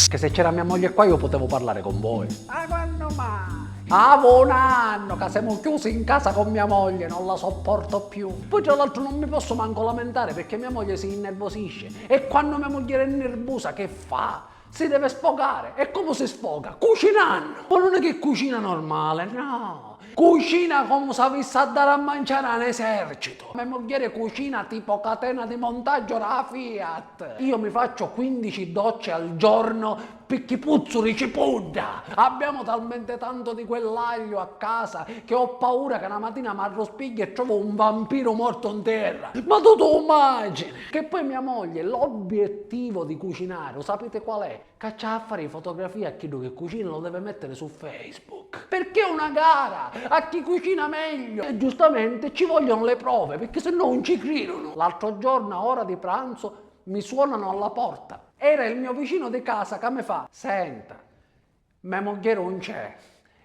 Che se c'era mia moglie qua io potevo parlare con voi. Ma quando mai? Avevo un anno che siamo chiusi in casa con mia moglie, non la sopporto più. Poi tra l'altro non mi posso manco lamentare perché mia moglie si innervosisce. E quando mia moglie è nervosa che fa? Si deve sfogare. E come si sfoga? Cucinando. Ma non è che cucina normale, no. Cucina come se avesse a dare a mangiare un esercito. Mia moglie cucina tipo catena di montaggio della Fiat. Io mi faccio 15 docce al giorno perché puzzo di cipolla. Abbiamo talmente tanto di quell'aglio a casa che ho paura che una mattina mi arrospiglio e trovo un vampiro morto in terra. Ma tu immagini? Che poi mia moglie, l'obiettivo di cucinare, lo sapete qual è? Caccia a fare fotografie a chi che cucina lo deve mettere su Facebook. Perché è una gara a chi cucina meglio. E giustamente ci vogliono le prove perché se no non ci credono. L'altro giorno a ora di pranzo mi suonano alla porta. Era il mio vicino di casa che mi fa: senta, mia moglie non c'è,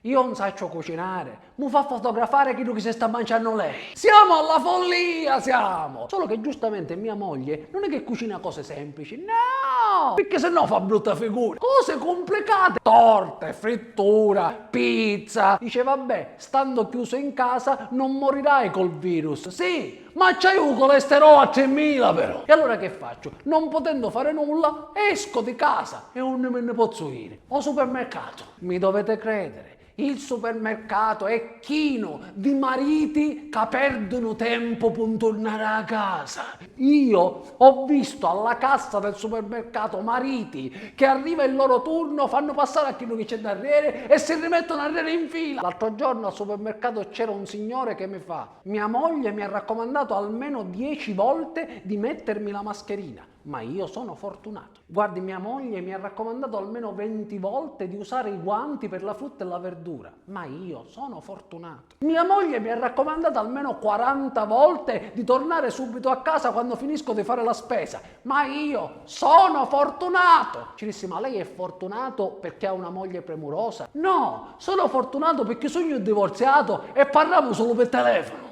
io non saccio cucinare, mi fa fotografare quello che si sta mangiando lei. Siamo alla follia, siamo! Solo che giustamente mia moglie non è che cucina cose semplici, no! Perché sennò fa brutta figura. Cose complicate, torte, frittura, pizza. Dice vabbè, stando chiuso in casa non morirai col virus. Sì, ma c'hai un colesterolo a 3000 però. E allora che faccio? Non potendo fare nulla, esco di casa e non me ne posso ir. O supermercato. Mi dovete credere. Il supermercato è chino di mariti che perdono tempo per tornare a casa. Io ho visto alla cassa del supermercato mariti che arriva il loro turno, fanno passare a chi che c'è da arriere e si rimettono a arriere in fila. L'altro giorno al supermercato c'era un signore che mi fa: mia moglie mi ha raccomandato almeno 10 volte di mettermi la mascherina. Ma io sono fortunato. Guardi, mia moglie mi ha raccomandato almeno 20 volte di usare i guanti per la frutta e la verdura. Ma io sono fortunato. Mia moglie mi ha raccomandato almeno 40 volte di tornare subito a casa quando finisco di fare la spesa. Ma io sono fortunato. Ci dissi: ma lei è fortunato perché ha una moglie premurosa? No, sono fortunato perché sono divorziato e parliamo solo per telefono.